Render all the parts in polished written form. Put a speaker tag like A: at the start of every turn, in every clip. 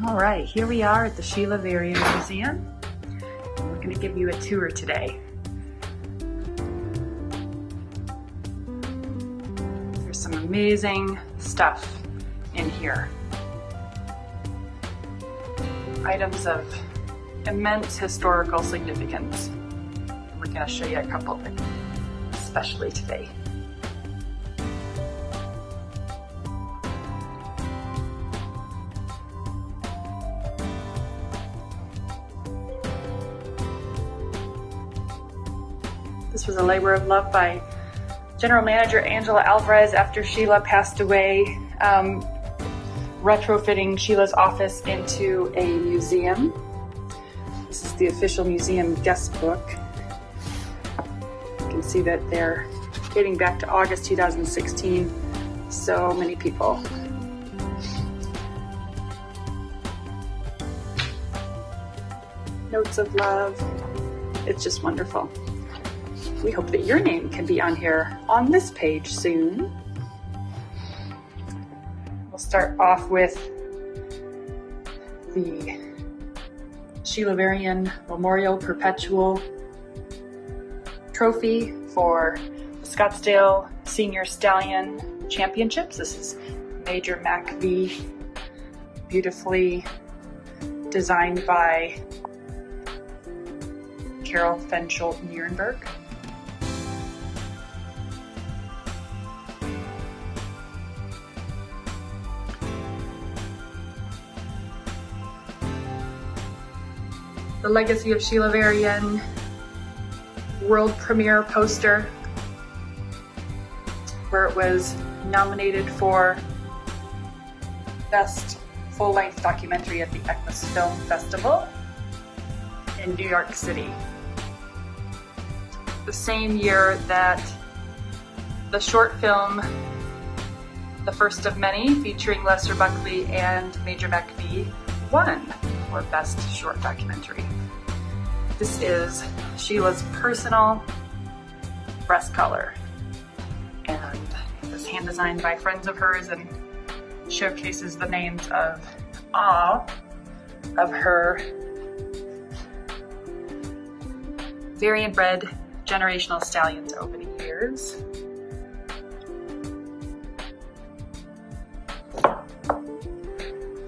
A: All right, here we are at the Sheila Varian Museum. We're going to give you a tour today. There's some amazing stuff in here. Items of immense historical significance. We're going to show you a couple of them, especially today. This was a labor of love by General Manager Angela Alvarez after Sheila passed away, retrofitting Sheila's office into a museum. This is the official museum guest book. You can see that they're dating back to August 2016. So many people. Notes of love. It's just wonderful. We hope that your name can be on here on this page soon. We'll start off with the Sheila Varian Memorial Perpetual Trophy for the Scottsdale Senior Stallion Championships. This is Major MacV, beautifully designed by Carol Fenschel-Nierenberg. The Legacy of Sheila Varian world premiere poster, where it was nominated for Best Full-Length Documentary at the ECMAS Film Festival in New York City. The same year that the short film, The First of Many, featuring Lester Buckley and Major MacV, won for Best Short Documentary. This is Sheila's personal breast color, and it was hand designed by friends of hers and showcases the names of all of her Varian bred generational stallions over the years.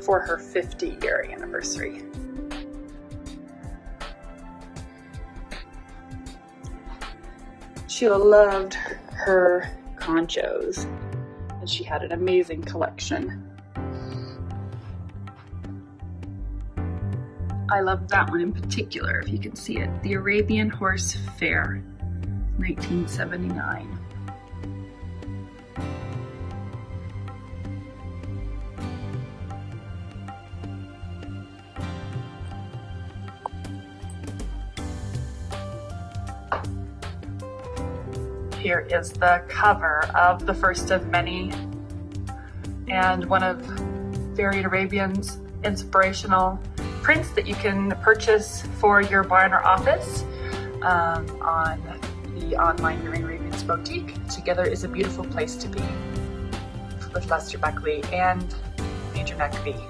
A: For her 50-year anniversary. Sheila loved her conchos, and she had an amazing collection. I love that one in particular, if you can see it. The Arabian Horse Fair, 1979. Here is the cover of The First of Many, and one of Varian Arabians' inspirational prints that you can purchase for your barn or office on the online Varian Arabians boutique. Together is a beautiful place to be, with Lester Buckley and Major MacV.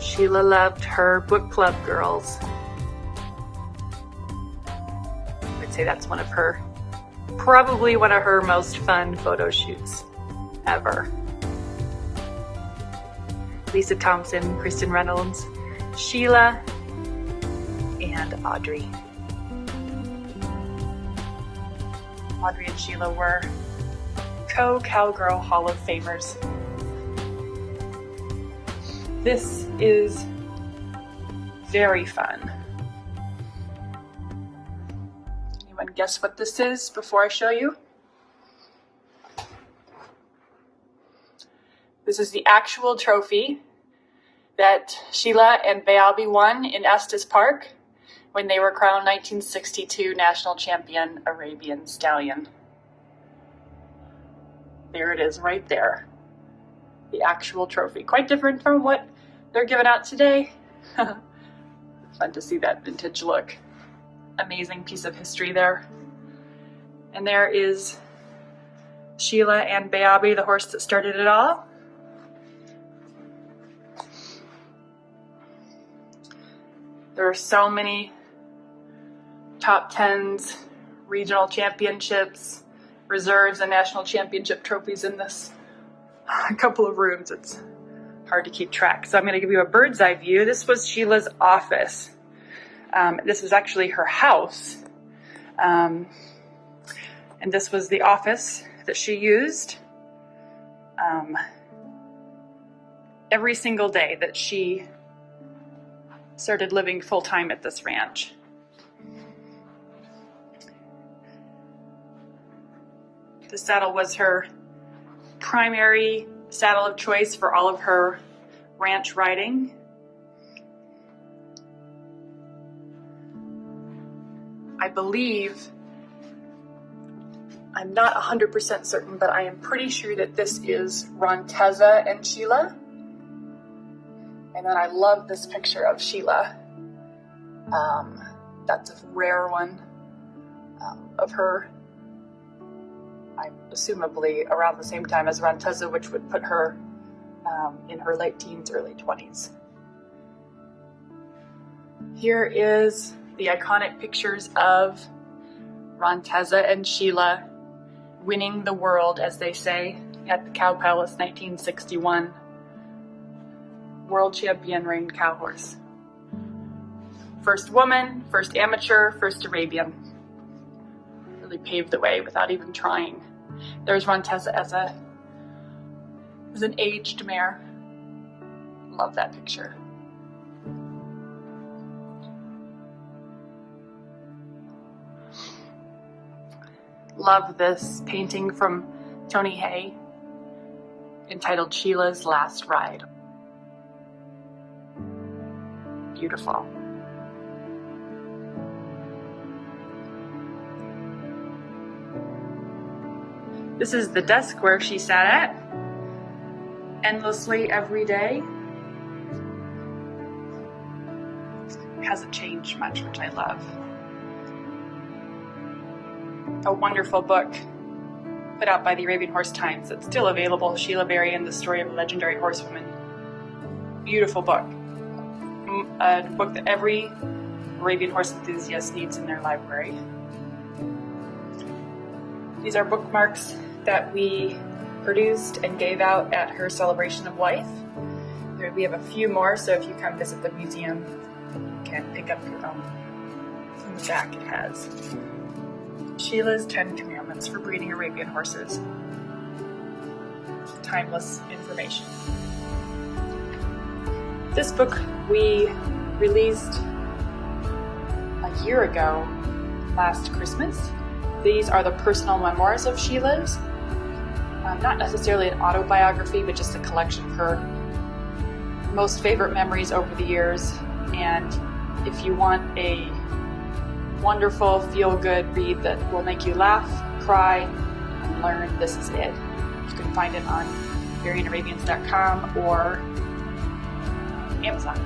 A: Sheila loved her book club girls. I'd say that's probably one of her most fun photo shoots ever. Lisa Thompson, Kristen Reynolds, Sheila, and Audrey. Audrey and Sheila were co-Cowgirl Hall of Famers. This is very fun. Anyone guess what this is before I show you? This is the actual trophy that Sheila and Bayalbi won in Estes Park when they were crowned 1962 National Champion Arabian Stallion. There it is right there. The actual trophy. Quite different from what they're giving out today. Fun to see that vintage look. amazing piece of history there. And there is Sheila and Bayabi, the horse that started it all. There are so many top 10s, regional championships, reserves, and national championship trophies in this couple of rooms. It's hard to keep track. So I'm going to give you a bird's eye view. This was Sheila's office. This is actually her house. And this was the office that she used every single day that she started living full-time at this ranch. The saddle was her primary saddle of choice for all of her ranch riding. I believe, I'm not 100% certain, but I am pretty sure that this is Ronteza and Sheila. And then I love this picture of Sheila. That's a rare one of her. I'm assumably around the same time as Ronteza, which would put her in her late teens, early 20s. Here is the iconic pictures of Ronteza and Sheila winning the world, as they say, at the Cow Palace 1961. World champion reined cow horse. First woman, first amateur, first Arabian. Really paved the way without even trying. There's Ronteza as an aged mare. Love that picture. Love this painting from Tony Hay entitled Sheila's Last Ride. Beautiful. This is the desk where she sat at endlessly every day. It hasn't changed much, which I love. A wonderful book put out by the Arabian Horse Times that's still available, Sheila Varian, The Story of a Legendary Horsewoman. Beautiful book. A book that every Arabian horse enthusiast needs in their library. These are bookmarks that we produced and gave out at her celebration of life. We have a few more, so if you come visit the museum, you can pick up your own. On the back it has Sheila's 10 Commandments for Breeding Arabian Horses. Timeless information. This book we released a year ago, last Christmas. These are the personal memoirs of Sheila's. Not necessarily an autobiography, but just a collection of her most favorite memories over the years. And if you want a wonderful, feel-good read that will make you laugh, cry, and learn, this is it. You can find it on VarianArabians.com or Amazon.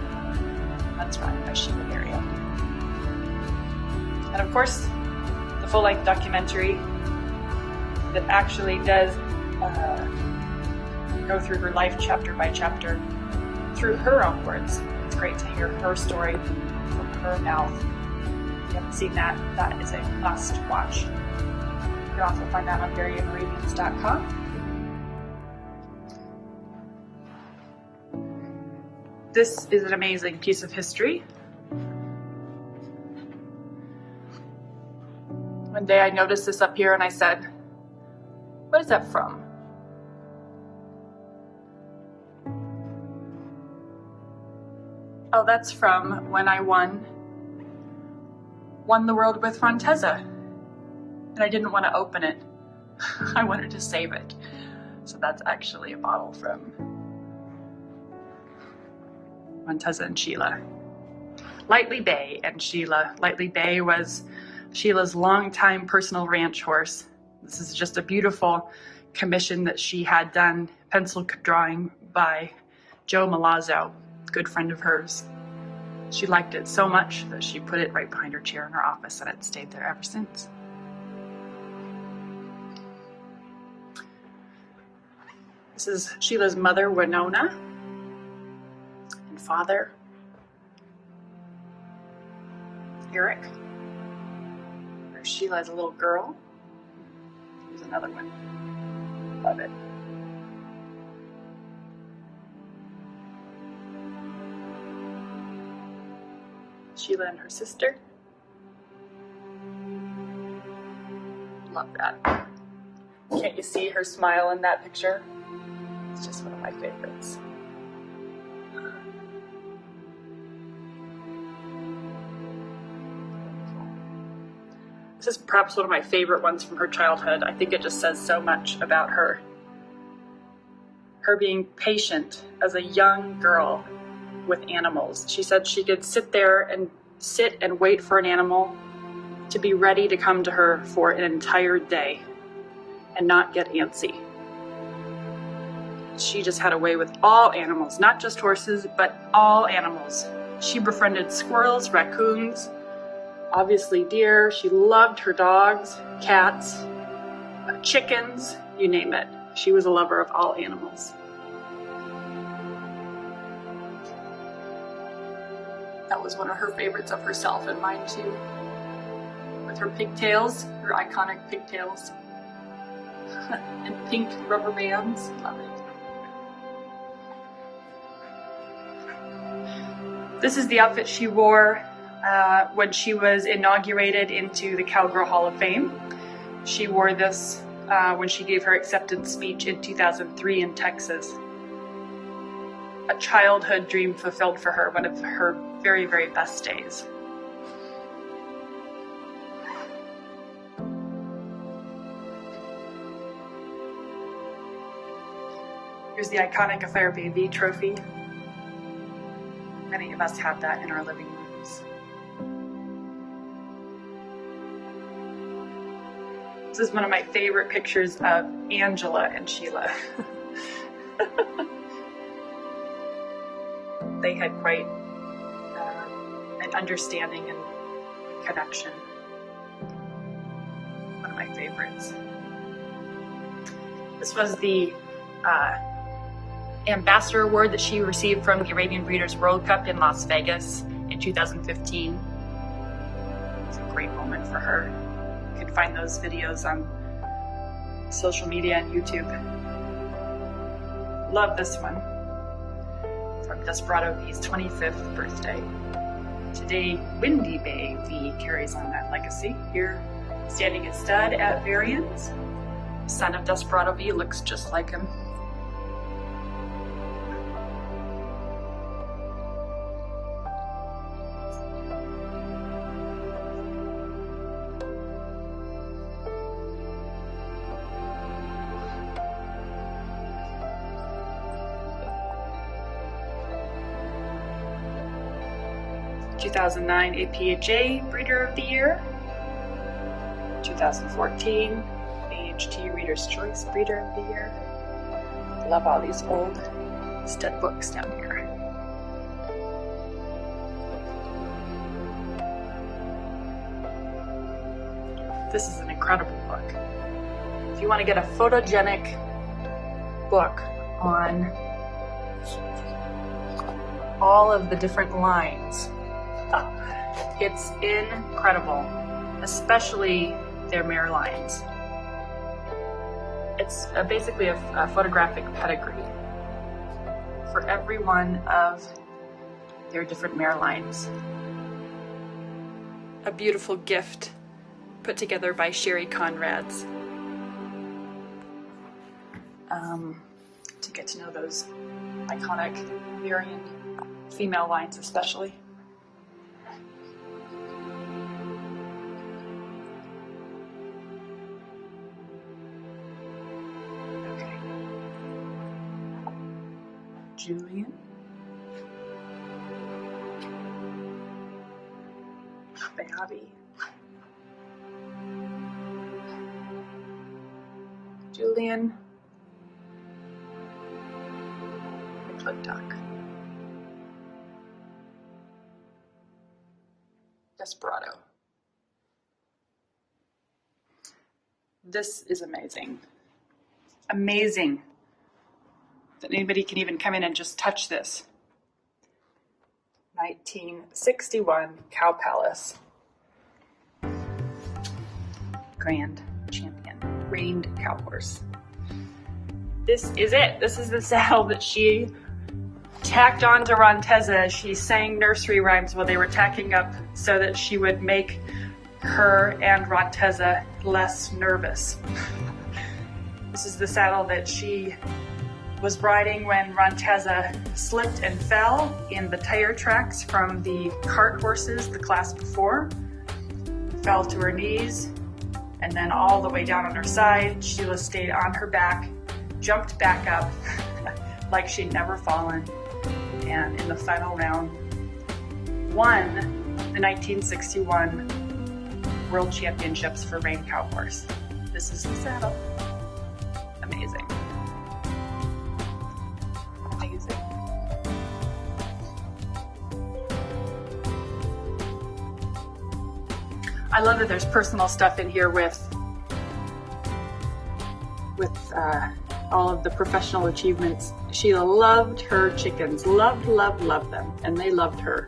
A: That's run by Sheila Varian. And of course, the full-length documentary that actually does go through her life chapter by chapter through her own words. It's great to hear her story from her mouth. If you haven't seen that, that is a must watch. You can also find that on VarianArabians.com. This is an amazing piece of history. One day I noticed this up here and I said, "What is that from?" Oh, that's from when I won the world with Ronteza. And I didn't want to open it. I wanted to save it. So that's actually a bottle from Ronteza and Sheila. Lightly Bay and Sheila. Lightly Bay was Sheila's longtime personal ranch horse. This is just a beautiful commission that she had done, pencil drawing by Joe Malazzo, good friend of hers. She liked it so much that she put it right behind her chair in her office, and it stayed there ever since. This is Sheila's mother, Winona, and father, Eric. There's Sheila as a little girl. Here's another one. Love it. Sheila and her sister. Love that. Can't you see her smile in that picture? It's just one of my favorites. This is perhaps one of my favorite ones from her childhood. I think it just says so much about her. Her being patient as a young girl with animals. She said she could sit and wait for an animal to be ready to come to her for an entire day and not get antsy. She just had a way with all animals, not just horses, but all animals. She befriended squirrels, raccoons, obviously deer. She loved her dogs, cats, chickens, you name it. She was a lover of all animals. That was one of her favorites of herself and mine too. With her pigtails, her iconic pigtails, and pink rubber bands. Love it. This is the outfit she wore when she was inaugurated into the Cowgirl Hall of Fame. She wore this when she gave her acceptance speech in 2003 in Texas. A childhood dream fulfilled for her, one of her very, very best days. Here's the iconic Affair Baby trophy. Many of us have that in our living rooms. This is one of my favorite pictures of Angela and Sheila. They had quite an understanding and connection. One of my favorites. This was the Ambassador Award that she received from the Arabian Breeders' World Cup in Las Vegas in 2015. It's a great moment for her. You can find those videos on social media and YouTube. Love this one. From Desperado V's 25th birthday. Today, Windy Bay V carries on that legacy. Here, standing as stud at Varian's. Son of Desperado V, looks just like him. (2009) APHA Breeder of the Year, 2014 AHT Reader's Choice Breeder of the Year. Love all these old stud books down here. This is an incredible book. If you want to get a photogenic book on all of the different lines, it's incredible, especially their mare lines. It's basically a photographic pedigree for every one of their different mare lines. A beautiful gift put together by Sherry Conrads to get to know those iconic Varian female lines especially. Julian, Baby, Julian, McClintock. Desperado. This is amazing. Amazing that anybody can even come in and just touch this. 1961 Cow Palace. Grand Champion, reined cow horse. This is it. This is the saddle that she tacked onto Ronteza. She sang nursery rhymes while they were tacking up so that she would make her and Ronteza less nervous. This is the saddle that she was riding when Ronteza slipped and fell in the tire tracks from the cart horses the class before. Fell to her knees and then all the way down on her side. Sheila stayed on her back, jumped back up like she'd never fallen, and in the final round won the 1961 World Championships for rein cow horse. This is the saddle. Amazing. Amazing. I love that there's personal stuff in here with all of the professional achievements. Sheila loved her chickens, loved them, and they loved her.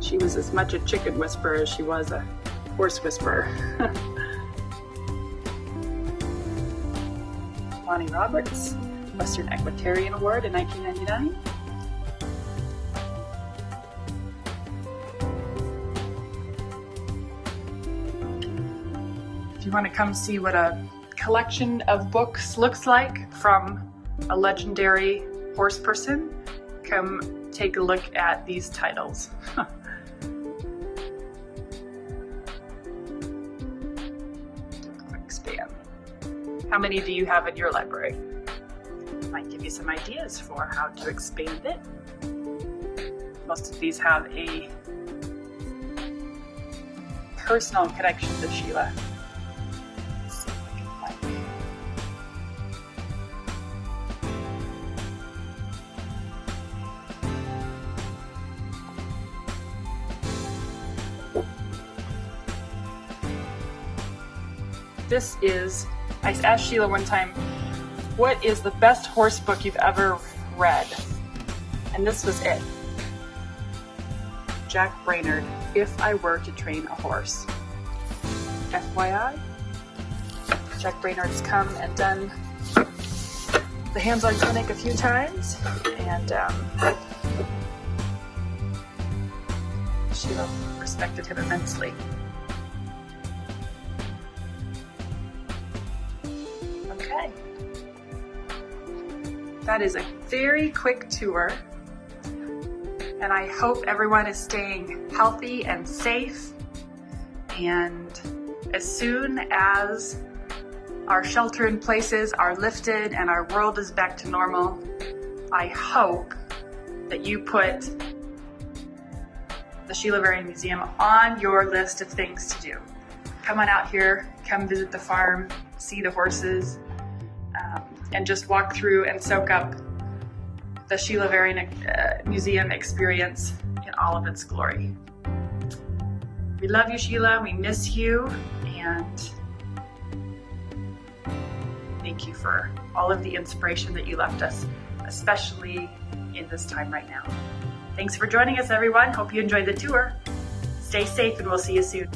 A: She was as much a chicken whisperer as she was a horse whisperer. Lonnie Roberts, Western Equestrian Award in 1999. If you want to come see what a collection of books looks like from a legendary horse person, come take a look at these titles. Expand. How many do you have in your library? Might give you some ideas for how to expand it. Most of these have a personal connection to Sheila. Let's see if I can find it. This is, I asked Sheila one time, what is the best horse book you've ever read? And this was it. Jack Brainerd, If I Were to Train a Horse. FYI, Jack Brainerd's come and done the hands-on clinic a few times, and Sheila respected him immensely. Okay. That is a very quick tour, and I hope everyone is staying healthy and safe, and as soon as our shelter in places are lifted and our world is back to normal, I hope that you put the Sheila Varian Museum on your list of things to do. Come on out here, come visit the farm, see the horses, and just walk through and soak up the Sheila Varian Museum experience in all of its glory. We love you, Sheila. We miss you, and thank you for all of the inspiration that you left us, especially in this time right now. Thanks for joining us, everyone. Hope you enjoyed the tour. Stay safe, and we'll see you soon.